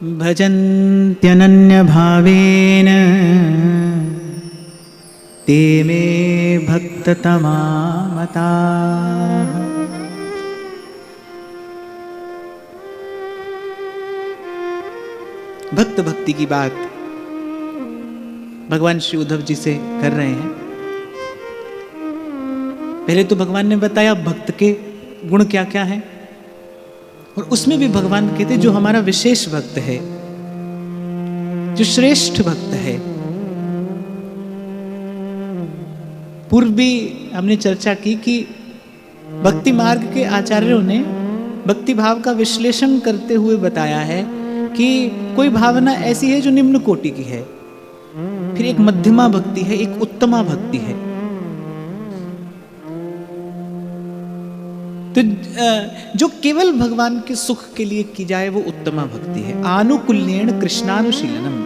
भजन्त्यनन्यभावेन ते मे भक्ततमा मताः। भक्त भक्ति की बात भगवान श्री उद्धव जी से कर रहे हैं। पहले तो भगवान ने बताया भक्त के गुण क्या क्या हैं, और उसमें भी भगवान कहते जो हमारा विशेष भक्त है, जो श्रेष्ठ भक्त है। पूर्व भी हमने चर्चा की कि भक्ति मार्ग के आचार्यों ने भक्ति भाव का विश्लेषण करते हुए बताया है कि कोई भावना ऐसी है जो निम्न कोटि की है, फिर एक मध्यमा भक्ति है, एक उत्तमा भक्ति है। तो जो केवल भगवान के सुख के लिए की जाए वो उत्तमा भक्ति है। आनुकूल्येन कृष्णानुशीलनम,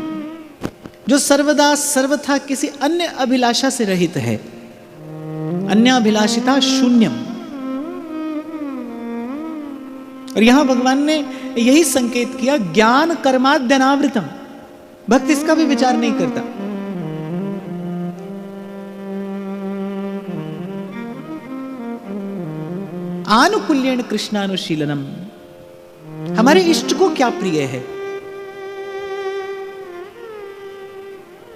जो सर्वदा सर्वथा किसी अन्य अभिलाषा से रहित है, अन्य अभिलाषिता शून्यम। और यहां भगवान ने यही संकेत किया, ज्ञान कर्माद्यनावृतम। भक्त इसका भी विचार नहीं करता। आनुकूल्येन कृष्णानुशीलनम, हमारे इष्ट को क्या प्रिय है।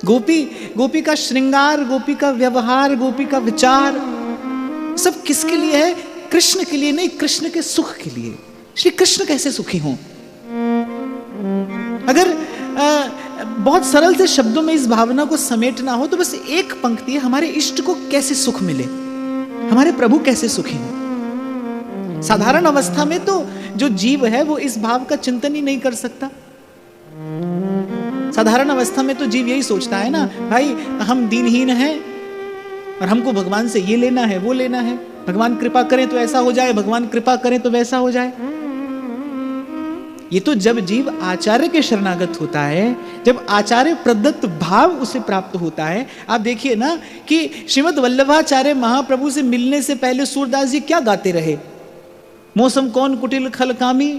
गोपी का श्रृंगार, गोपी का व्यवहार, गोपी का विचार सब किसके लिए है? कृष्ण के लिए नहीं, कृष्ण के सुख के लिए। श्री कृष्ण कैसे सुखी हों। अगर बहुत सरल से शब्दों में इस भावना को समेटना हो तो बस एक पंक्ति है, हमारे इष्ट को कैसे सुख मिले, हमारे प्रभु कैसे सुखी हों। साधारण अवस्था में तो जो जीव है वो इस भाव का चिंतन ही नहीं कर सकता। साधारण अवस्था में तो जीव यही सोचता है ना, भाई हम दीनहीन हैं और हमको भगवान से ये लेना है वो लेना है, भगवान कृपा करें तो ऐसा हो जाए, भगवान कृपा करें तो वैसा हो जाए। ये तो जब जीव आचार्य के शरणागत होता है, जब आचार्य प्रदत्त भाव उसे प्राप्त होता है। आप देखिए ना कि श्रीमद् वल्लभाचार्य महाप्रभु से मिलने से पहले सूरदास जी क्या गाते रहे? मौसम कौन कुटिल खलकामी,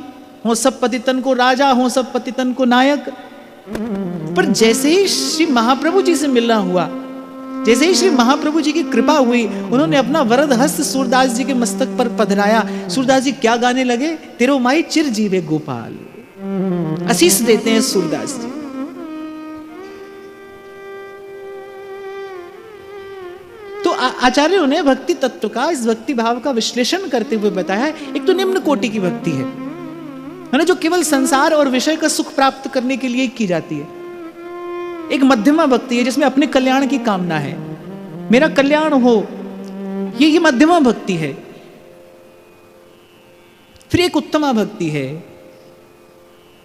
हो सब पतितन को राजा, हो सब पतितन को नायक। पर जैसे ही श्री महाप्रभु जी से मिलना हुआ, जैसे ही श्री महाप्रभु जी की कृपा हुई, उन्होंने अपना वरद हस्त सूरदास जी के मस्तक पर पधराया। सूरदास जी क्या गाने लगे? तेरो माई चिर जीवे गोपाल। आशीष देते हैं सूरदास जी। तो आचार्यों ने भक्ति तत्व का, इस भक्ति भाव का विश्लेषण करते हुए बताया, एक तो निम्न कोटि की भक्ति है ना, जो केवल संसार और विषय का सुख प्राप्त करने के लिए की जाती है। एक मध्यमा भक्ति है जिसमें अपने कल्याण की कामना है, मेरा कल्याण हो, ये मध्यमा भक्ति है। फिर एक उत्तमा भक्ति है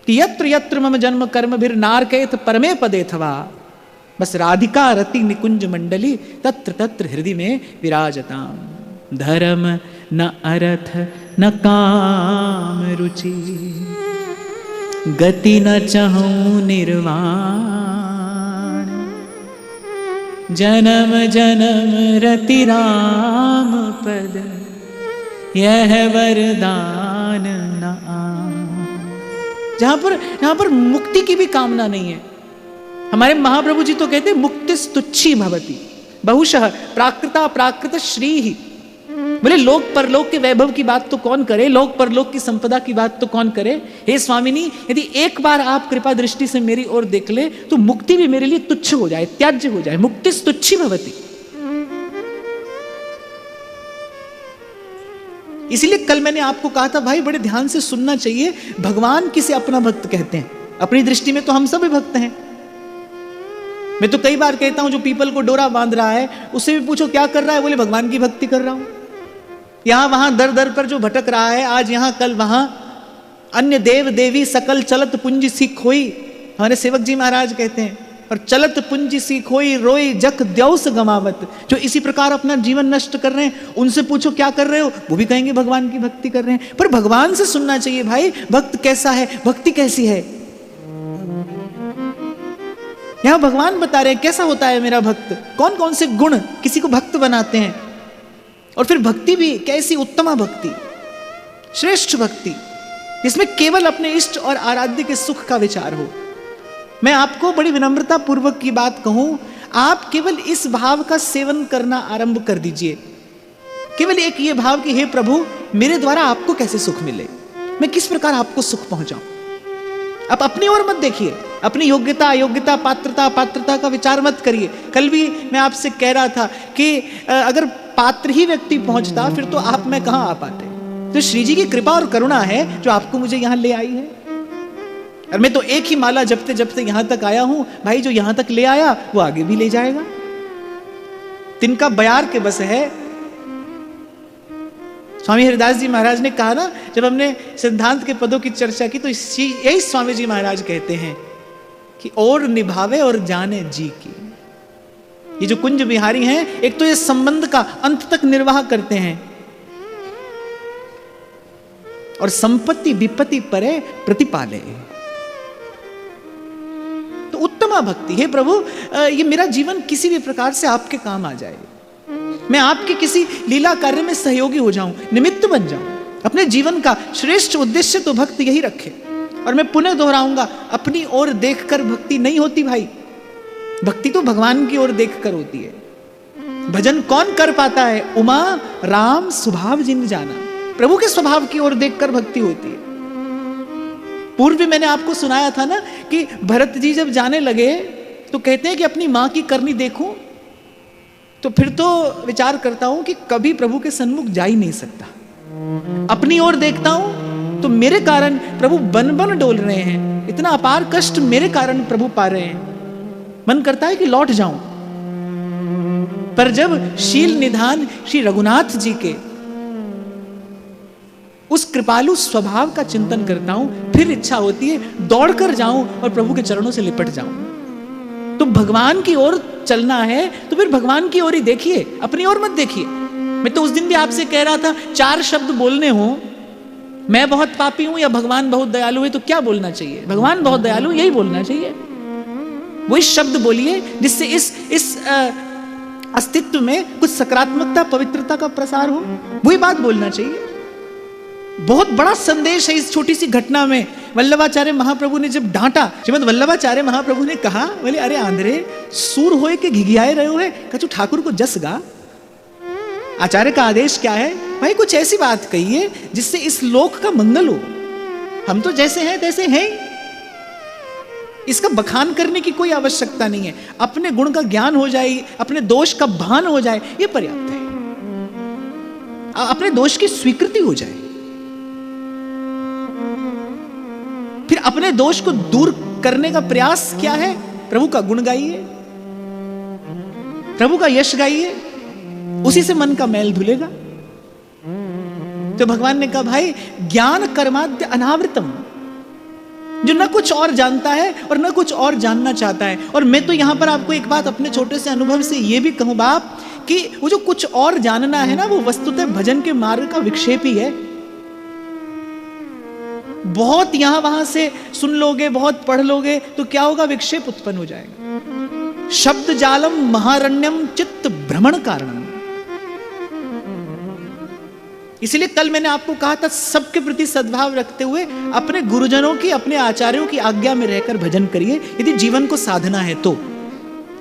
कि यत्र यत्र मम जन्म कर्म भीर नारकेत परमे पदे थवा, बस राधिका रति निकुंज मंडली तत्र तत्र हृदय में विराजताम। धर्म न अर्थ न काम रुचि, गति न चाहूं निर्वाण, जन्म जन्म रति राम पद, यह वरदान न आम। जहां पर मुक्ति की भी कामना नहीं है। हमारे महाप्रभु जी तो कहते हैं मुक्तिस्तुच्छी भवति बहुशः प्राकृता प्राकृत श्री ही। बोले लोक परलोक के वैभव की बात तो कौन करे, लोक परलोक की संपदा की बात तो कौन करे। हे स्वामिनी, यदि एक बार आप कृपा दृष्टि से मेरी ओर देख ले तो मुक्ति भी मेरे लिए तुच्छ हो जाए, त्याज्य हो जाए। मुक्तिस्तुच्छी भवति। इसीलिए कल मैंने आपको कहा था, भाई बड़े ध्यान से सुनना चाहिए, भगवान किसे अपना भक्त कहते हैं। अपनी दृष्टि में तो हम सब भक्त हैं। मैं तो कई बार कहता हूं, जो पीपल को डोरा बांध रहा है उससे भी पूछो क्या कर रहा है, बोले भगवान की भक्ति कर रहा हूं। यहां वहां दर दर पर जो भटक रहा है, आज यहां कल वहां, अन्य देव देवी सकल चलत पुंज सी खोई, हमारे सेवक जी महाराज कहते हैं। और चलत पुंज सी खोई रोई जख द्यौस गमावत, जो इसी प्रकार अपना जीवन नष्ट कर रहे हैं, उनसे पूछो क्या कर रहे हो, वो भी कहेंगे भगवान की भक्ति कर रहे हैं। पर भगवान से सुनना चाहिए, भाई भक्त कैसा है, भक्ति कैसी है। यहां भगवान बता रहे हैं कैसा होता है मेरा भक्त, कौन कौन से गुण किसी को भक्त बनाते हैं। और फिर भक्ति भी कैसी उत्तमा भक्ति, श्रेष्ठ भक्ति। जिसमें केवल अपने इष्ट और आराध्य के सुख का विचार हो। मैं आपको बड़ी विनम्रता पूर्वक की बात कहूं, आप केवल इस भाव का सेवन करना आरंभ कर दीजिए। केवल एक ये भाव कि हे प्रभु, मेरे द्वारा आपको कैसे सुख मिले, मैं किस प्रकार आपको सुख पहुंचाऊं। आप अपनी ओर मत देखिए, अपनी योग्यता अयोग्यता पात्रता अपात्रता का विचार मत करिए। कल भी मैं आपसे कह रहा था कि अगर पात्र ही व्यक्ति पहुंचता फिर तो आप मैं कहां आ पाते। तो श्री जी की कृपा और करुणा है जो आपको मुझे यहां ले आई है। और मैं तो एक ही माला जपते जपते यहां तक आया हूं। भाई जो यहां तक ले आया वो आगे भी ले जाएगा। तिनका बयार के बस है। स्वामी हरिदास जी महाराज ने कहा ना, जब हमने सिद्धांत के पदों की चर्चा की तो यही स्वामी जी महाराज कहते हैं कि और निभावे और जाने जी की। ये जो कुंज बिहारी हैं, एक तो ये संबंध का अंत तक निर्वाह करते हैं और संपत्ति विपत्ति परे प्रतिपाले। तो उत्तमा भक्ति, हे प्रभु ये मेरा जीवन किसी भी प्रकार से आपके काम आ जाए, मैं आपके किसी लीला कार्य में सहयोगी हो जाऊं, निमित्त बन जाऊं। अपने जीवन का श्रेष्ठ उद्देश्य तो भक्त यही रखे। और मैं पुनः दोहराऊंगा, अपनी ओर देखकर भक्ति नहीं होती भाई, भक्ति तो भगवान की ओर देखकर होती है। भजन कौन कर पाता है? उमा राम स्वभाव जिन जाना, प्रभु के स्वभाव की ओर देखकर भक्ति होती है। पूर्व भी मैंने आपको सुनाया था ना कि भरत जी जब जाने लगे तो कहते हैं कि अपनी मां की करनी देखूं तो फिर तो विचार करता हूं कि कभी प्रभु के सन्मुख जा ही नहीं सकता। अपनी ओर देखता हूं तो मेरे कारण प्रभु बन बन डोल रहे हैं, इतना अपार कष्ट मेरे कारण प्रभु पा रहे हैं। मन करता है कि लौट जाऊं। पर जब शील निधान श्री रघुनाथ जी के उस कृपालु स्वभाव का चिंतन करता हूं, फिर इच्छा होती है दौड़कर जाऊं और प्रभु के चरणों से लिपट जाऊं। तो भगवान की ओर चलना है तो फिर भगवान की ओर ही देखिए, अपनी ओर मत देखिए। मैं तो उस दिन भी आपसे कह रहा था, 4 शब्द बोलने हो, मैं बहुत पापी हूं या भगवान बहुत दयालु है, तो क्या बोलना चाहिए? भगवान बहुत दयालु, यही बोलना चाहिए। वही शब्द बोलिए जिससे इस अस्तित्व में कुछ सकारात्मकता पवित्रता का प्रसार हो, वही बात बोलना चाहिए। बहुत बड़ा संदेश है इस छोटी सी घटना में। वल्लभाचार्य महाप्रभु ने जब डांटा, श्रीमद वल्लभाचार्य महाप्रभु ने कहा, बोले अरे आंध्रे सूर होए के घिघियाए रहे हुए, कछु ठाकुर को जस गा। आचार्य का आदेश क्या है? भाई कुछ ऐसी बात कहिए जिससे इस लोक का मंगल हो। हम तो जैसे हैं तैसे हैं, इसका बखान करने की कोई आवश्यकता नहीं है। अपने गुण का ज्ञान हो जाए, अपने दोष का भान हो जाए, ये पर्याप्त है। अपने दोष की स्वीकृति हो जाए, फिर अपने दोष को दूर करने का प्रयास क्या है? प्रभु का गुण गाइए, प्रभु का यश गाइए, उसी से मन का मैल धुलेगा। तो भगवान ने कहा, भाई ज्ञान कर्माद्य अनावृतम, जो न कुछ और जानता है और न कुछ और जानना चाहता है। और मैं तो यहां पर आपको एक बात अपने छोटे से अनुभव से यह भी कहूं बाप, कि वो जो कुछ और जानना है ना, वो वस्तुतः भजन के मार्ग का विक्षेप ही है। बहुत यहां वहां से सुन लोगे, बहुत पढ़ लोगे तो क्या होगा? विक्षेप उत्पन्न हो जाएगा। शब्द जालम महारण्यम चित्त भ्रमण कारणम। इसलिए कल मैंने आपको कहा था, सबके प्रति सद्भाव रखते हुए अपने गुरुजनों की, अपने आचार्यों की आज्ञा में रहकर भजन करिए, यदि जीवन को साधना है तो।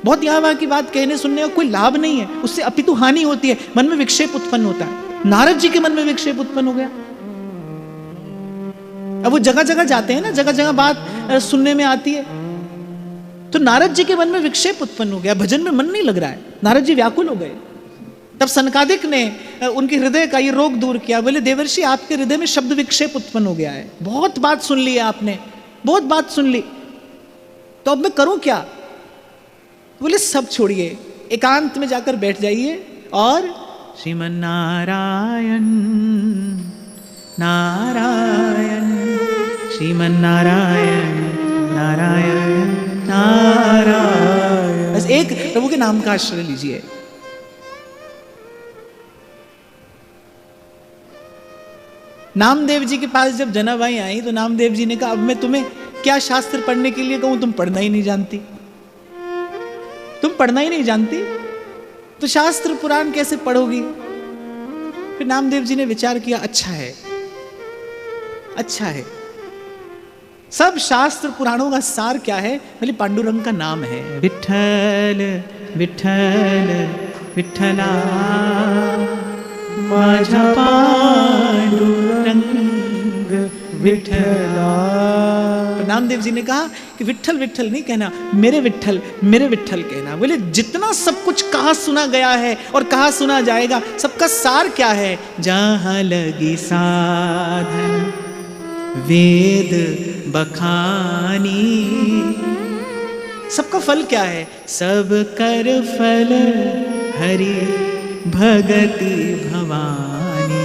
बहुत यहां वहां की बात कहने सुनने का कोई लाभ नहीं है, उससे अपितु हानि होती है, मन में विक्षेप उत्पन्न होता है। नारद जी के मन में विक्षेप उत्पन्न हो गया। अब वो जगह जगह जाते हैं ना, जगह जगह बात सुनने में आती है, तो नारद जी के मन में विक्षेप उत्पन्न हो गया, भजन में मन नहीं लग रहा है, नारद जी व्याकुल हो गए। तब सनकादिक ने उनके हृदय का ये रोग दूर किया। बोले देवर्षि, आपके हृदय में शब्द विक्षेप उत्पन्न हो गया है, बहुत बात सुन ली है आपने, बहुत बात सुन ली, तो अब मैं करूं क्या? बोले सब छोड़िए, एकांत में जाकर बैठ जाइए और श्रीमन नारायण नारायण श्रीमन नारायण नारायण नारायण, बस एक प्रभु के नाम का आश्रय लीजिए। नामदेव जी के पास जब जनाबाई आई तो नामदेव जी ने कहा, अब मैं तुम्हें क्या शास्त्र पढ़ने के लिए कहूं, तुम पढ़ना ही नहीं जानती, तुम पढ़ना ही नहीं जानती, तो शास्त्र पुराण कैसे पढ़ोगी? फिर नामदेव जी ने विचार किया, अच्छा है, अच्छा है। सब शास्त्र पुराणों का सार क्या है? बोले पांडुरंग का नाम है। विठ्ठल विठ्ठल विठ्ठला माझा पांडुरंग विठ्ठला। नामदेव जी ने कहा कि विठ्ठल विठ्ठल नहीं कहना, मेरे विठ्ठल कहना। बोले जितना सब कुछ कहा सुना गया है और कहा सुना जाएगा, सबका सार क्या है? जहां लगी साधन वेद बखानी, सबका फल क्या है? सब कर फल हरि भगति भवानी।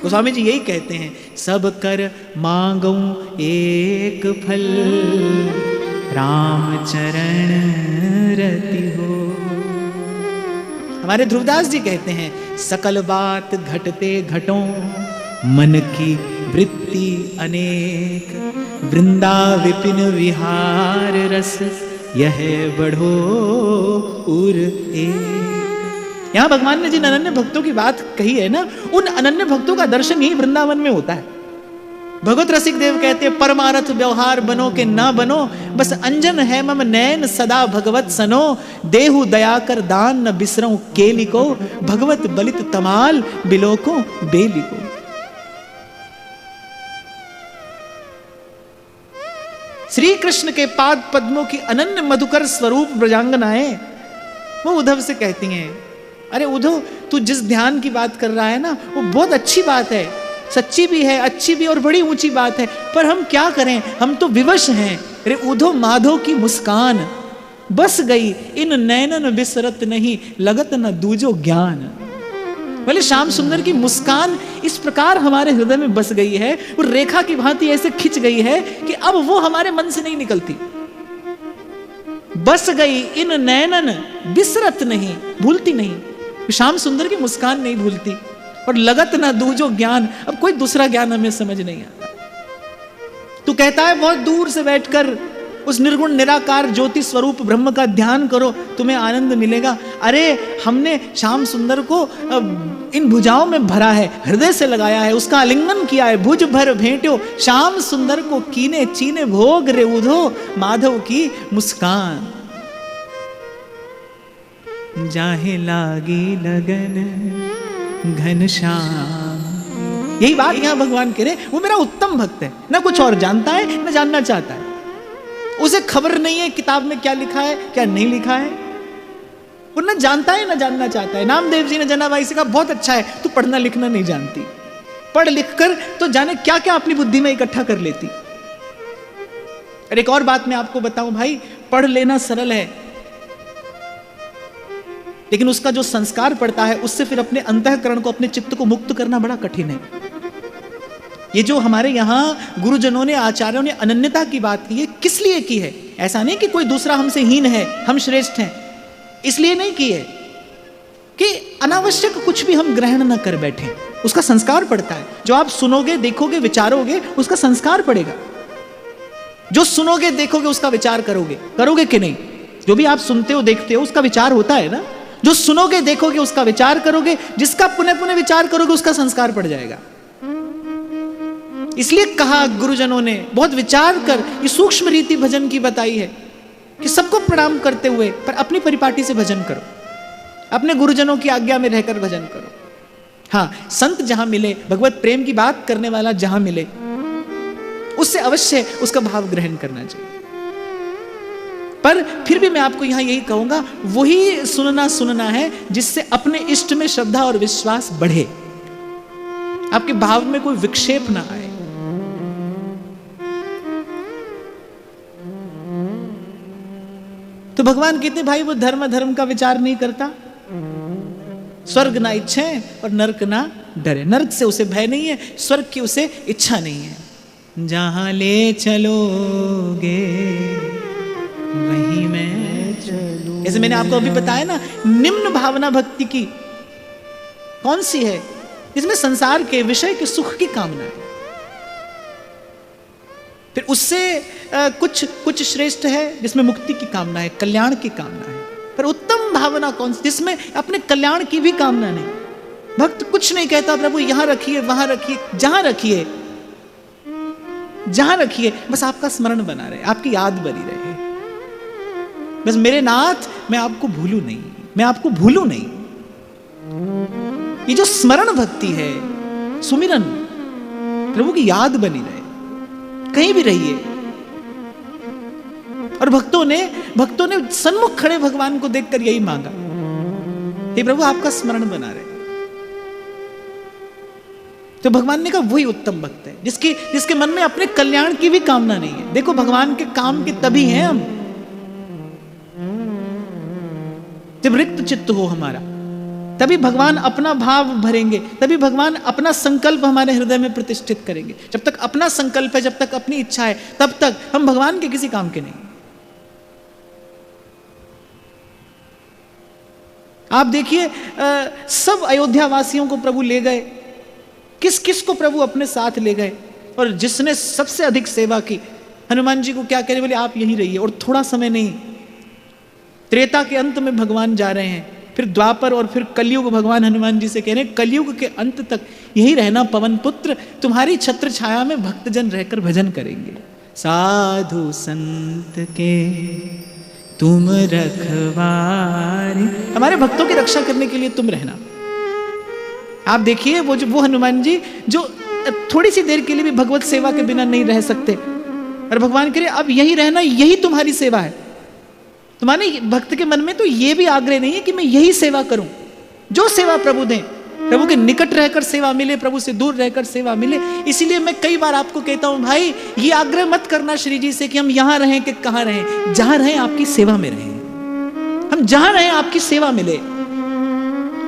गोस्वामी जी यही कहते हैं, सब कर मांगो एक फल राम चरण रति हो। हमारे ध्रुवदास जी कहते हैं, सकल बात घटते घटों मन की वृत्ति अनेक, वृंदा विपिन विहार रस यह बढ़ो उर एक। यहां भगवान ने जिन अनन्य भक्तों की बात कही है ना, उन अनन्य भक्तों का दर्शन यही वृंदावन में होता है। भगवत रसिक देव कहते हैं, परमारथ व्यवहार बनो के ना बनो, बस अंजन है मम नैन सदा भगवत सनो, देहु दया कर दान न बिसरो केलिको, भगवत बलित तमाल बिलोको बेलिको। श्री कृष्ण के पाद पद्मों की अनन्य मधुकर स्वरूप ब्रजांगनाएं वो उद्धव से कहती हैं, अरे उद्धव तू जिस ध्यान की बात कर रहा है ना, वो बहुत अच्छी बात है, सच्ची भी है, अच्छी भी और बड़ी ऊंची बात है, पर हम क्या करें, हम तो विवश हैं। अरे उद्धव माधव की मुस्कान बस गई इन नैनन बिसरत नहीं, लगत न दूजो ज्ञान। बोले श्याम सुंदर की मुस्कान इस प्रकार हमारे हृदय में बस गई है, वो रेखा की भांति ऐसे खिंच गई है कि अब वो हमारे मन से नहीं निकलती। बस गई इन नैनन बिसरत नहीं, भूलती नहीं, श्याम सुंदर की मुस्कान नहीं भूलती। और लगत ना दूजो ज्ञान, अब कोई दूसरा ज्ञान हमें समझ नहीं आता। तू कहता है बहुत दूर से बैठकर उस निर्गुण निराकार ज्योति स्वरूप ब्रह्म का ध्यान करो, तुम्हें आनंद मिलेगा। अरे हमने श्याम सुंदर को इन भुजाओं में भरा है, हृदय से लगाया है, उसका आलिंगन किया है, भुज भर भेंट्यो श्याम सुंदर को कीने चीने भोग रे उधो माधव की मुस्कान। जाहे लागी लगन घनश्याम। यही बात यहां भगवान कह रहे, वो मेरा उत्तम भक्त है, ना कुछ और जानता है ना जानना चाहता है, उसे खबर नहीं है किताब में क्या लिखा है क्या नहीं लिखा है, वो ना जानता है ना जानना चाहता है। नामदेव जी ने जनाबाई से कहा, बहुत अच्छा है तू पढ़ना लिखना नहीं जानती, पढ़ लिख कर तो जाने क्या क्या अपनी बुद्धि में इकट्ठा कर लेती। और एक और बात मैं आपको बताऊं भाई, पढ़ लेना सरल है, लेकिन उसका जो संस्कार पड़ता है उससे फिर अपने अंतःकरण को, अपने चित्त को मुक्त करना बड़ा कठिन है। ये जो हमारे यहाँ गुरुजनों ने, आचार्यों ने अनन्यता की बात की है, किस लिए की है? ऐसा नहीं कि कोई दूसरा हमसे हीन है, हम श्रेष्ठ हैं, इसलिए नहीं की है कि अनावश्यक कुछ भी हम ग्रहण न कर बैठे। उसका संस्कार पड़ता है, जो आप सुनोगे देखोगे विचारोगे उसका संस्कार पड़ेगा। जो सुनोगे देखोगे उसका विचार करोगे, करोगे कि नहीं? जो भी आप सुनते हो देखते हो उसका विचार होता है ना। जो सुनोगे देखोगे उसका विचार करोगे, जिसका पुनः पुनः विचार करोगे उसका संस्कार पड़ जाएगा। इसलिए कहा गुरुजनों ने, बहुत विचार कर ये सूक्ष्म रीति भजन की बताई है कि सबको प्रणाम करते हुए पर अपनी परिपाटी से भजन करो, अपने गुरुजनों की आज्ञा में रहकर भजन करो। हाँ, संत जहां मिले, भगवत प्रेम की बात करने वाला जहां मिले, उससे अवश्य उसका भाव ग्रहण करना चाहिए। पर फिर भी मैं आपको यहां यही कहूंगा, वही सुनना है जिससे अपने इष्ट में श्रद्धा और विश्वास बढ़े, आपके भाव में कोई विक्षेप ना आए। तो भगवान कहते भाई वो धर्म का विचार नहीं करता, स्वर्ग ना इच्छे और नरक ना डरे। नरक से उसे भय नहीं है, स्वर्ग की उसे इच्छा नहीं है। जहां ले चलोगे वहीं मैं चलूं। जैसे मैंने आपको अभी बताया ना, निम्न भावना भक्ति की कौन सी है? जिसमें संसार के विषय के सुख की कामना है। फिर उससे कुछ श्रेष्ठ है जिसमें मुक्ति की कामना है, कल्याण की कामना है। पर उत्तम भावना कौन सी? जिसमें अपने कल्याण की भी कामना नहीं। भक्त कुछ नहीं कहता प्रभु यहां रखिए वहां रखिए, जहां रखिए जहां रखिए, बस आपका स्मरण बना रहे, आपकी याद बनी रहे। बस मेरे नाथ, मैं आपको भूलूं नहीं, मैं आपको भूलूं नहीं। ये जो स्मरण भक्ति है, सुमिरन, प्रभु की याद बनी रहे, कहीं भी रहिए। और भक्तों ने सन्मुख खड़े भगवान को देखकर यही मांगा, हे प्रभु आपका स्मरण बना रहे। तो भगवान ने कहा वही उत्तम भक्त है, जिसके मन में अपने कल्याण की भी कामना नहीं है। देखो भगवान के काम के तभी हैं हम, जब रिक्त चित्त हो हमारा, तभी भगवान अपना भाव भरेंगे, तभी भगवान अपना संकल्प हमारे हृदय में प्रतिष्ठित करेंगे। जब तक अपना संकल्प है, जब तक अपनी इच्छा है, तब तक हम भगवान के किसी काम के नहीं। आप देखिए सब अयोध्या वासियों को प्रभु ले गए, किस किस को प्रभु अपने साथ ले गए, और जिसने सबसे अधिक सेवा की, हनुमान जी को क्या कह रहे, बोले आप यहीं रहिए। और थोड़ा समय नहीं, त्रेता के अंत में भगवान जा रहे हैं, फिर द्वापर और फिर कलयुग, भगवान हनुमान जी से कह रहे हैं कलयुग के अंत तक यही रहना पवन पुत्र, तुम्हारी छत्र छाया में भक्तजन रहकर भजन करेंगे। साधु संत के तुम रखवारे, हमारे भक्तों की रक्षा करने के लिए तुम रहना। आप देखिए वो हनुमान जी जो थोड़ी सी देर के लिए भी भगवत सेवा के बिना नहीं रह सकते, और भगवान कह रहे अब यही रहना, यही तुम्हारी सेवा है। तुम्हारे भक्त के मन में तो ये भी आग्रह नहीं है कि मैं यही सेवा करूं, जो सेवा प्रभु दें, प्रभु के निकट रहकर सेवा मिले, प्रभु से दूर रहकर सेवा मिले। इसीलिए मैं कई बार आपको कहता हूं भाई, ये आग्रह मत करना श्री जी से कि हम यहां रहें कि कहां रहें, जहां रहें आपकी सेवा में रहें। हम जहां रहें आपकी सेवा मिले,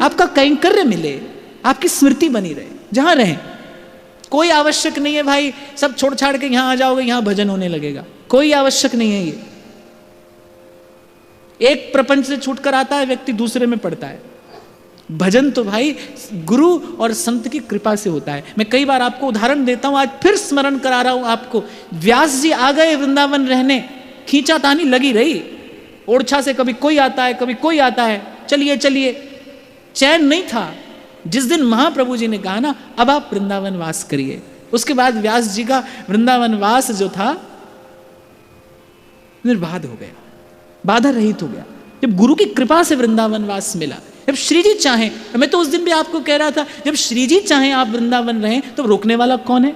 आपका कैंकर्य मिले, आपकी स्मृति बनी रहे, जहां रहें। कोई आवश्यक नहीं है भाई सब छोड़ छाड़ के यहां आ जाओगे, यहां भजन होने लगेगा, कोई आवश्यक नहीं है। ये एक प्रपंच से छूटकर आता है व्यक्ति, दूसरे में पड़ता है। भजन तो भाई गुरु और संत की कृपा से होता है। मैं कई बार आपको उदाहरण देता हूं, आज फिर स्मरण करा रहा हूं आपको। व्यास जी आ गए वृंदावन रहने, खींचातानी लगी रही, ओरछा से कभी कोई आता है, कभी कोई आता है, चलिए चलिए, चैन नहीं था। जिस दिन महाप्रभु जी ने कहा ना अब आप वृंदावन वास करिए, उसके बाद व्यास जी का वृंदावन वास जो था निर्बाध हो गया, बाधा रहित हो गया, जब गुरु की कृपा से वृंदावन वास मिला। जब श्री जी चाहें, मैं तो उस दिन भी आपको कह रहा था, जब श्री जी चाहें आप वृंदावन रहें तो रोकने वाला कौन है?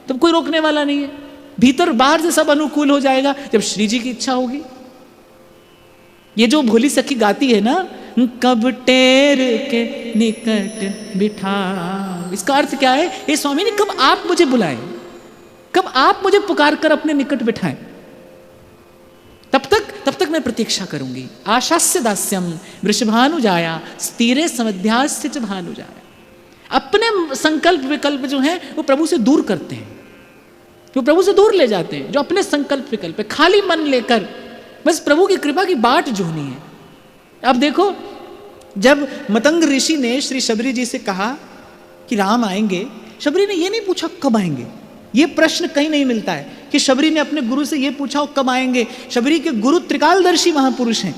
तब कोई रोकने वाला नहीं है। भीतर बाहर से सब अनुकूल हो जाएगा जब श्री जी की इच्छा होगी। ये जो भोली सखी गाती है ना, कब टेर के निकट बिठा, इसका अर्थ क्या है? ये स्वामी ने कब आप मुझे बुलाएं, कब आप मुझे पुकार कर अपने निकट बिठाएं, तब तक मैं प्रतीक्षा करूंगी। आशास्य दास्यम वृषभानुजाया स्थिरे समध्यास्य च भानुजाया। अपने संकल्प विकल्प जो हैं वो प्रभु से दूर करते हैं, वो प्रभु से दूर ले जाते हैं। जो अपने संकल्प विकल्प खाली मन लेकर बस प्रभु की कृपा की बाट जोहनी है। अब देखो, जब मतंग ऋषि ने श्री शबरी जी से कहा कि राम आएंगे, शबरी ने ये नहीं पूछा कब आएंगे। ये प्रश्न कहीं नहीं मिलता है कि शबरी ने अपने गुरु से ये पूछा हो कब आएंगे। शबरी के गुरु त्रिकालदर्शी महापुरुष हैं,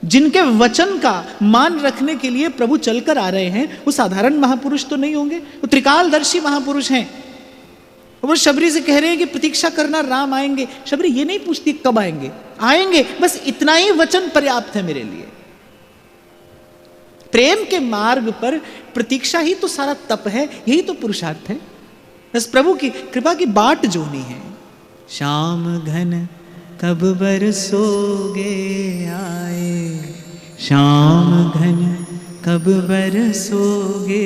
जिनके वचन का मान रखने के लिए प्रभु चलकर आ रहे हैं। वो साधारण महापुरुष तो नहीं होंगे, वो त्रिकालदर्शी महापुरुष हैं। वो शबरी से कह रहे हैं कि प्रतीक्षा करना, राम आएंगे। शबरी ये नहीं पूछती कब आएंगे, आएंगे, बस इतना ही वचन पर्याप्त है मेरे लिए। प्रेम के मार्ग पर प्रतीक्षा ही तो सारा तप है, यही तो पुरुषार्थ है। बस प्रभु की कृपा की बाट जोनी है। श्याम घन कब बरसोगे आए, श्याम घन कब बरसोगे।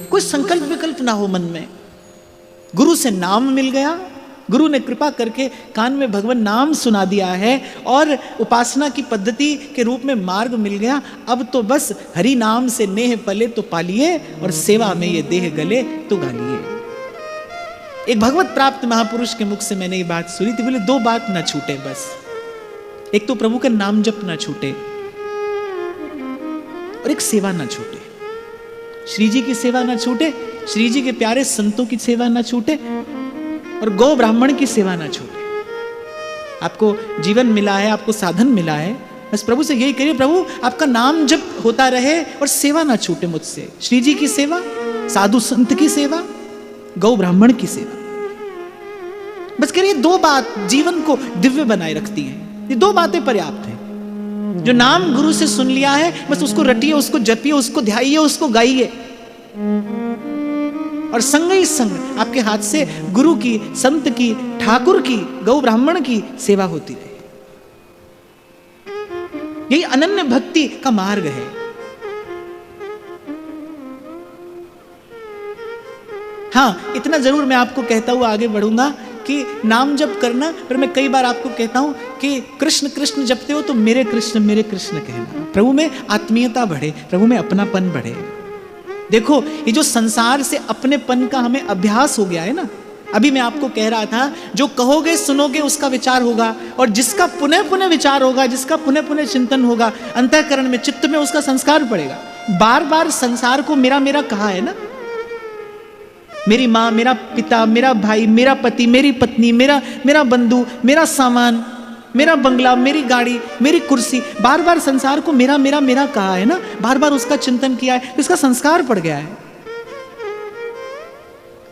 कोई संकल्प विकल्प ना हो मन में। गुरु से नाम मिल गया, गुरु ने कृपा करके कान में भगवान नाम सुना दिया है और उपासना की पद्धति के रूप में मार्ग मिल गया। अब तो बस हरि नाम से नेह पले तो पालिए और सेवा में ये देह गले तो गालिए। एक भगवत प्राप्त महापुरुष के मुख से मैंने ये बात सुनी थी, बोले दो बात ना छूटे बस। एक तो प्रभु का नाम जप ना छूटे और एक सेवा ना छूटे। श्री जी की सेवा ना छूटे, श्री जी के प्यारे संतों की सेवा ना छूटे और गौ ब्राह्मण की सेवा ना छूटे। आपको जीवन मिला है, आपको साधन मिला है, बस प्रभु से यही करिए, प्रभु आपका नाम जप होता रहे और सेवा ना छूटे मुझसे। श्री जी की सेवा, साधु संत की सेवा, गौ ब्राह्मण की सेवा। बस कह रही है 2 बात जीवन को दिव्य बनाए रखती हैं। ये 2 बातें पर्याप्त हैं। जो नाम गुरु से सुन लिया है बस उसको रटिए, उसको जपिए, उसको ध्याइए, उसको गाइए, और संग ही संग आपके हाथ से गुरु की, संत की, ठाकुर की, गौ ब्राह्मण की सेवा होती रहे। यही अनन्य भक्ति का मार्ग है। हाँ, इतना जरूर मैं आपको कहता हुआ आगे बढ़ूंगा कि नाम जप करना, पर मैं कई बार आपको कहता हूं कि कृष्ण कृष्ण जपते हो तो मेरे कृष्ण कहना। प्रभु में आत्मीयता बढ़े, प्रभु में अपनापन बढ़े। देखो, ये जो संसार से अपनेपन का हमें अभ्यास हो गया है ना, अभी मैं आपको कह रहा था, जो कहोगे सुनोगे उसका विचार होगा, और जिसका पुनः पुनः विचार होगा, जिसका पुनः पुनः चिंतन होगा, अंतःकरण में, चित्त में उसका संस्कार पड़ेगा। बार बार संसार को मेरा मेरा कहा है ना, मेरी माँ, मेरा पिता, मेरा भाई, मेरा पति, मेरी पत्नी, मेरा बंधु, मेरा सामान, मेरा बंगला, मेरी गाड़ी, मेरी कुर्सी, बार बार संसार को मेरा मेरा मेरा कहा है ना, बार बार उसका चिंतन किया है, तो इसका संस्कार पड़ गया है।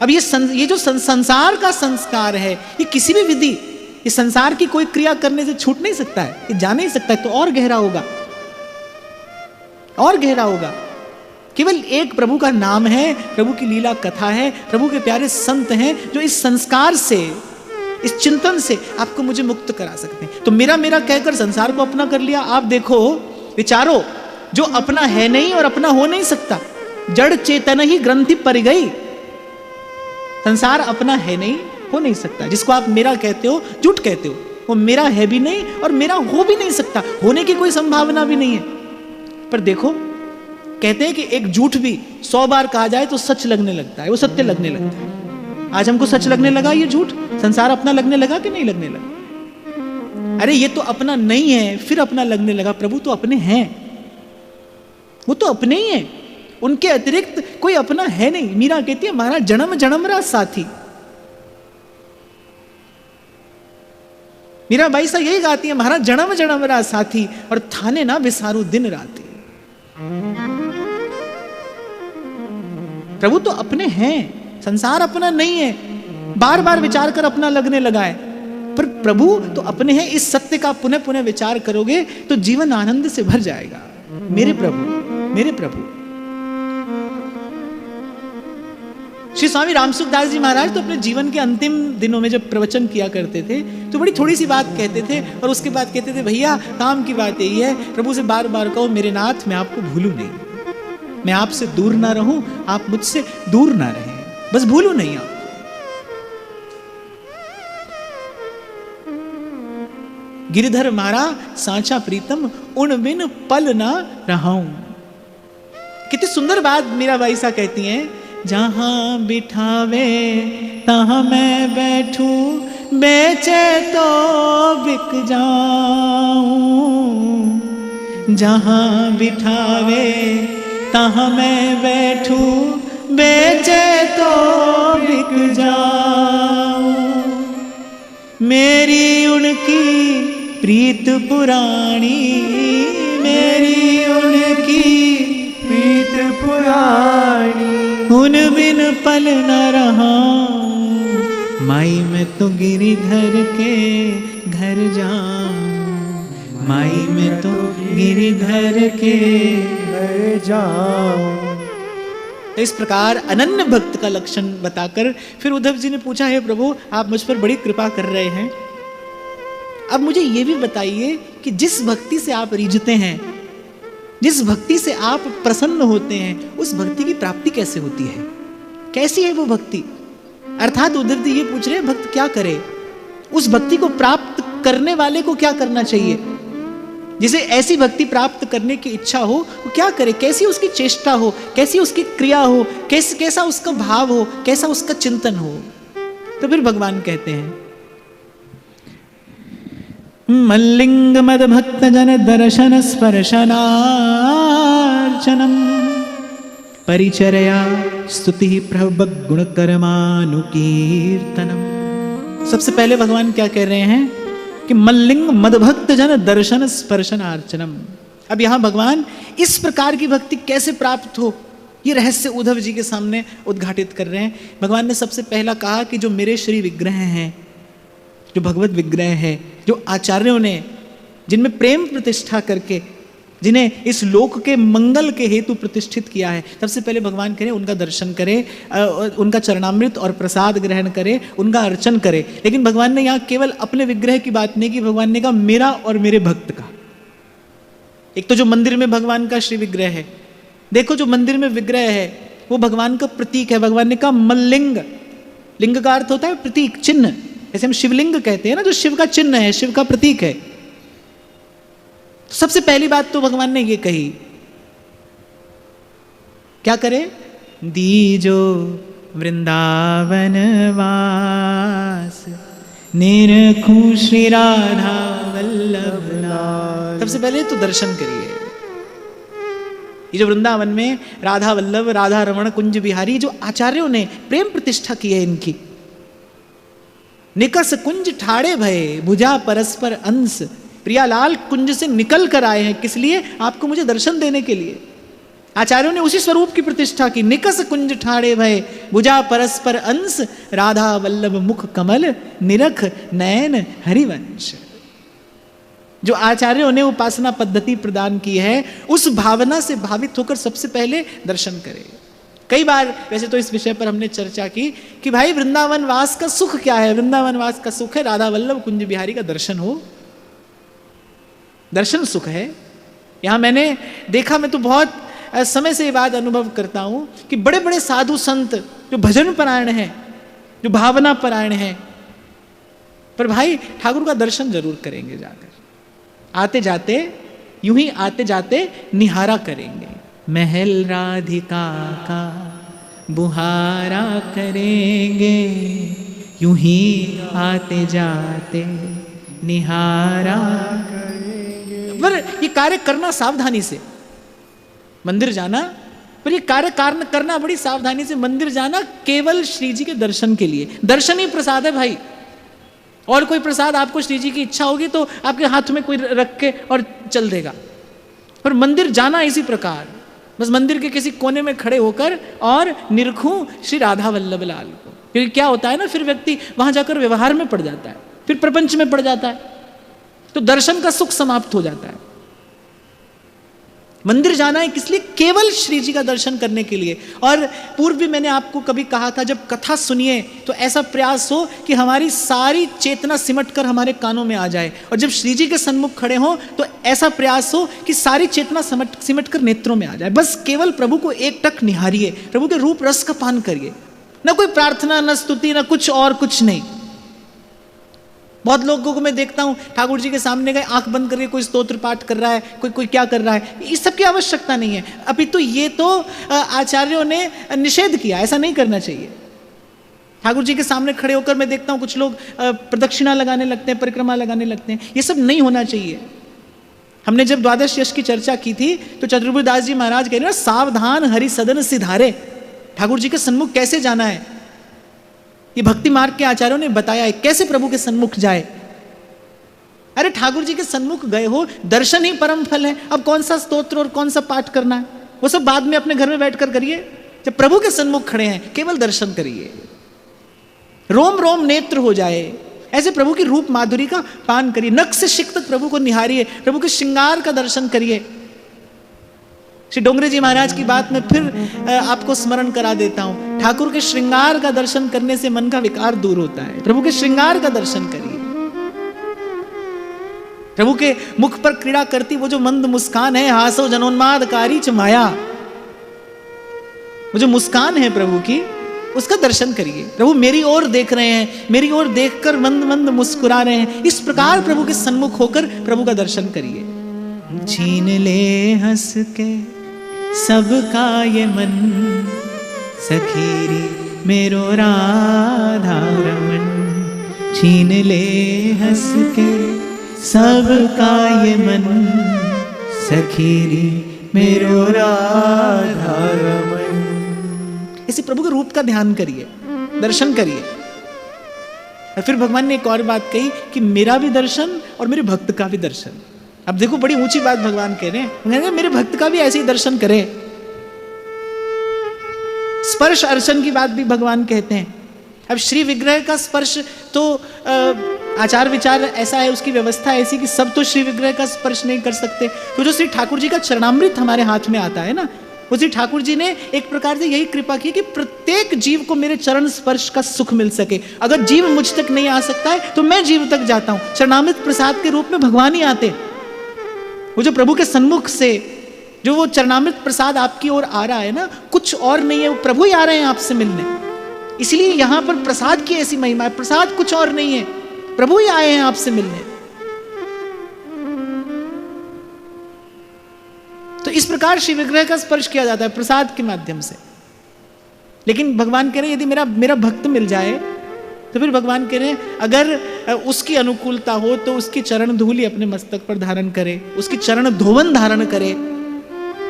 अब ये जो संसार का संस्कार है, ये किसी भी विधि, ये संसार की कोई क्रिया करने से छूट नहीं सकता है, ये जा नहीं सकता है, तो और गहरा होगा, और गहरा होगा। केवल एक प्रभु का नाम है, प्रभु की लीला कथा है, प्रभु के प्यारे संत हैं जो इस संस्कार से, इस चिंतन से आपको मुझे मुक्त करा सकते हैं। तो मेरा मेरा कहकर संसार को अपना कर लिया। आप देखो, विचारो, जो अपना है नहीं और अपना हो नहीं सकता, जड़ चेतन ही ग्रंथि पर गई। संसार अपना है नहीं, हो नहीं सकता। जिसको आप मेरा कहते हो, झूठ कहते हो, वो मेरा है भी नहीं और मेरा हो भी नहीं सकता, होने की कोई संभावना भी नहीं है। पर देखो, कहते हैं कि एक झूठ भी 100 बार कहा जाए तो सच लगने लगता है, वो सत्य लगने लगता है। आज हमको सच लगने लगा ये झूठ, संसार अपना लगने लगा कि नहीं लगने लगा? अरे ये तो अपना नहीं है, फिर अपना लगने लगा। प्रभु तो अपने हैं, वो तो अपने ही हैं, उनके अतिरिक्त कोई अपना है नहीं। मीरा कहती है, हमारा जन्म जन्मरा साथी। मीरा बाई सा यही गाती है, हमारा जन्म जन्मरा साथी, और थाने ना विसारू दिन राती। प्रभु तो अपने हैं, संसार अपना नहीं है। बार बार विचार कर अपना लगने लगा है, पर प्रभु तो अपने हैं। इस सत्य का पुनः पुनः विचार करोगे तो जीवन आनंद से भर जाएगा। मेरे प्रभु, मेरे प्रभु। श्री स्वामी रामसुखदास जी महाराज तो अपने जीवन के अंतिम दिनों में जब प्रवचन किया करते थे तो बड़ी थोड़ी सी बात कहते थे, और उसके बाद कहते थे, भैया काम की बात यही है, प्रभु से बार बार कहो, मेरे नाथ मैं आपको भूलूं नहीं, मैं आपसे दूर ना रहूं, आप मुझसे दूर ना रहें, बस भूलूं नहीं आप। गिरधर मारा सांचा प्रीतम, उन बिन पल ना रहाऊं। कितनी सुंदर बात मीराबाई सा कहती हैं, जहां बिठावे तहां मैं बैठूं, बेचे तो बिक जाऊं। जहां बिठावे तहां मैं बैठूं, बेचे तो बिक जाऊं। मेरी उनकी प्रीत पुरानी, मेरी उनकी प्रीत पुरानी, उन बिन पल न रहा। माई मैं तो गिरिधर के घर जाऊं, माई मैं तो गिरिधर के घर जाऊं। इस प्रकार अनन्य भक्त का लक्षण बताकर फिर उद्धव जी ने पूछा, है प्रभु आप मुझ पर बड़ी कृपा कर रहे हैं, अब मुझे ये भी बताइए कि जिस भक्ति से आप रीझते हैं, जिस भक्ति से आप प्रसन्न होते हैं, उस भक्ति की प्राप्ति कैसे होती है, कैसी है वो भक्ति? अर्थात उद्धव जी ये पूछ रहे हैं, भक्त क्या करे, उस भक्ति को प्राप्त करने वाले को क्या करना चाहिए? जिसे ऐसी भक्ति प्राप्त करने की इच्छा हो वो क्या करे, कैसी उसकी चेष्टा हो, कैसी उसकी क्रिया हो, कैसा उसका भाव हो, कैसा उसका चिंतन हो? तो फिर भगवान कहते हैं, मल्लिंग मद भक्त जन दर्शन स्पर्शनार्चनम परिचर्या स्तुति प्रभु गुण कर्मानुकीर्तनम। सबसे पहले भगवान क्या कह रहे हैं कि मल्लिंग मदभक्त जन दर्शन स्पर्शनार्चनम। अब यहां भगवान इस प्रकार की भक्ति कैसे प्राप्त हो, ये रहस्य उद्धव जी के सामने उद्घाटित कर रहे हैं। भगवान ने सबसे पहला कहा कि जो मेरे श्री विग्रह हैं, जो भगवत विग्रह है, जो आचार्यों ने जिनमें प्रेम प्रतिष्ठा करके जिन्हें इस लोक के मंगल के हेतु प्रतिष्ठित किया है, सबसे पहले भगवान करें उनका दर्शन करें, उनका चरणामृत और प्रसाद ग्रहण करें, उनका अर्चन करें। लेकिन भगवान ने यहाँ केवल अपने विग्रह की बात नहीं की, भगवान ने कहा मेरा और मेरे भक्त का। एक तो जो मंदिर में भगवान का श्री विग्रह है, देखो जो मंदिर में विग्रह है वो भगवान का प्रतीक है। भगवान ने कहा मल्लिंग, लिंग का अर्थ होता है प्रतीक, चिन्ह। जैसे हम शिवलिंग कहते हैं ना, जो शिव का चिन्ह है, शिव का प्रतीक है। सबसे पहली बात तो भगवान ने ये कही, क्या करे? दीजो वृंदावन वास, निरखूं श्री राधा वल्लभ लाल। सबसे पहले तो दर्शन करिए। ये जो वृंदावन में राधा वल्लभ, राधा रमण, कुंज बिहारी, जो आचार्यों ने प्रेम प्रतिष्ठा की है इनकी। निकस कुंज ठाड़े भये, भुजा परस्पर अंश। प्रियालाल कुंज से निकल कर आए हैं, किस लिए? आपको मुझे दर्शन देने के लिए। आचार्यों ने उसी स्वरूप की प्रतिष्ठा की। निकस कुंज ठाड़े भये, भुजा परस्पर अंश, राधा वल्लभ मुख कमल, निरख नयन हरिवंश। जो आचार्यों ने उपासना पद्धति प्रदान की है, उस भावना से भावित होकर सबसे पहले दर्शन करें। कई बार वैसे तो इस विषय पर हमने चर्चा की कि भाई वृंदावन वास का सुख क्या है। वृंदावन वास का सुख है राधा वल्लभ कुंज बिहारी का दर्शन हो, दर्शन सुख है। यहां मैंने देखा, मैं तो बहुत समय से ये बात अनुभव करता हूं कि बड़े बड़े साधु संत जो भजन परायण हैं, जो भावना परायण हैं, पर भाई ठाकुर का दर्शन जरूर करेंगे जाकर। आते जाते यूं ही आते जाते निहारा करेंगे। महल राधिका का बुहारा करेंगे, यूं ही आते जाते निहारा करेंगे। पर ये कार्य करना सावधानी से, मंदिर जाना, पर ये कार्य करना बड़ी सावधानी से। मंदिर जाना केवल श्री जी के दर्शन के लिए। दर्शन ही प्रसाद है भाई। और कोई प्रसाद आपको श्री जी की इच्छा होगी तो आपके हाथ में कोई रख के और चल देगा। पर मंदिर जाना इसी प्रकार, बस मंदिर के किसी कोने में खड़े होकर और निरखूं श्री राधा वल्लभ लाल को। क्योंकि क्या होता है ना, फिर व्यक्ति वहां जाकर व्यवहार में पड़ जाता है, फिर प्रपंच में पड़ जाता है, तो दर्शन का सुख समाप्त हो जाता है। मंदिर जाना है किस लिए? केवल श्री जी का दर्शन करने के लिए। और पूर्व भी मैंने आपको कभी कहा था, जब कथा सुनिए तो ऐसा प्रयास हो कि हमारी सारी चेतना सिमट कर हमारे कानों में आ जाए, और जब श्री जी के सन्मुख खड़े हो तो ऐसा प्रयास हो कि सारी चेतना सिमट कर नेत्रों में आ जाए। बस केवल प्रभु को एकटक निहारिए, प्रभु के रूप रस का पान करिए। न कोई प्रार्थना, न स्तुति, न कुछ और कुछ नहीं। बहुत लोगों को मैं देखता हूं ठाकुर जी के सामने गए, आंख बंद करके कोई स्तोत्र पाठ कर रहा है, कोई क्या कर रहा है। इस सब की आवश्यकता नहीं है। अभी तो ये तो आचार्यों ने निषेध किया, ऐसा नहीं करना चाहिए। ठाकुर जी के सामने खड़े होकर मैं देखता हूं कुछ लोग प्रदक्षिणा लगाने लगते हैं, परिक्रमा लगाने लगते हैं। ये सब नहीं होना चाहिए। हमने जब द्वादश यश की चर्चा की थी तो चतुर्भुजदास जी महाराज कह रहे हैं, सावधान हरि सदन सिधारे। ठाकुर जी के सन्मुख कैसे जाना है, ये भक्ति मार्ग के आचार्यों ने बताया है कैसे प्रभु के सन्मुख जाए। अरे ठाकुर जी के सन्मुख गए हो, दर्शन ही परम फल है। अब कौन सा स्तोत्र और कौन सा पाठ करना है वो सब बाद में अपने घर में बैठकर करिए। जब प्रभु के सन्मुख खड़े हैं केवल दर्शन करिए, रोम रोम नेत्र हो जाए, ऐसे प्रभु की रूप माधुरी का पान करिए। नख से शिख तक प्रभु को निहारिए, प्रभु के श्रृंगार का दर्शन करिए। श्री डोंगरे जी महाराज की बात में फिर आपको स्मरण करा देता हूं। ठाकुर के श्रृंगार का दर्शन करने से मन का विकार दूर होता है। प्रभु के श्रृंगार का दर्शन करिए। प्रभु के मुख पर क्रीड़ा करती वो जो मंद मुस्कान है, हासो जनोन्मादकारी च माया, वो जो मुस्कान है प्रभु की, उसका दर्शन करिए। प्रभु मेरी ओर देख रहे हैं, मेरी ओर देखकर मंद मंद मुस्कुरा रहे हैं। इस प्रकार प्रभु के सन्मुख होकर प्रभु का दर्शन करिए। छीन ले हंस के सबका ये मन, सखीरी मेरो राधा रमन। छीन ले हंस के सबका ये मन, सखीरी मेरो राधा रमन। इसी प्रभु के रूप का ध्यान करिए, दर्शन करिए। और फिर भगवान ने एक और बात कही कि मेरा भी दर्शन और मेरे भक्त का भी दर्शन। अब देखो बड़ी ऊंची बात भगवान कह रहे हैं, मेरे भक्त का भी ऐसे ही दर्शन करे। स्पर्श अर्चन की बात भी भगवान कहते हैं अब श्री विग्रह का स्पर्श तो आचार विचार ऐसा है, उसकी व्यवस्था ऐसी कि सब तो श्री विग्रह का स्पर्श नहीं कर सकते। तो जो श्री ठाकुर जी का चरणामृत हमारे हाथ में आता है ना, वो श्री ठाकुर जी ने एक प्रकार से यही कृपा की कि प्रत्येक जीव को मेरे चरण स्पर्श का सुख मिल सके। अगर जीव मुझ तक नहीं आ सकता है तो मैं जीव तक जाता हूं। चरणामृत प्रसाद के रूप में भगवान ही आते। वो जो प्रभु के सन्मुख से जो वो चरणामृत प्रसाद आपकी ओर आ रहा है ना, कुछ और नहीं है, वो प्रभु ही आ रहे हैं आपसे मिलने। इसलिए यहां पर प्रसाद की ऐसी महिमा है। प्रसाद कुछ और नहीं है, प्रभु ही आए हैं आपसे मिलने। तो इस प्रकार श्री विग्रह का स्पर्श किया जाता है प्रसाद के माध्यम से। लेकिन भगवान कह रहे हैं यदि मेरा भक्त मिल जाए तो फिर भगवान कह रहे हैं अगर उसकी अनुकूलता हो तो उसकी चरण धूलि अपने मस्तक पर धारण करे, उसकी चरण धोवन धारण करे।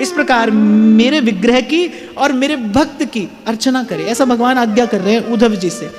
इस प्रकार मेरे विग्रह की और मेरे भक्त की अर्चना करे, ऐसा भगवान आज्ञा कर रहे हैं उद्धव जी से।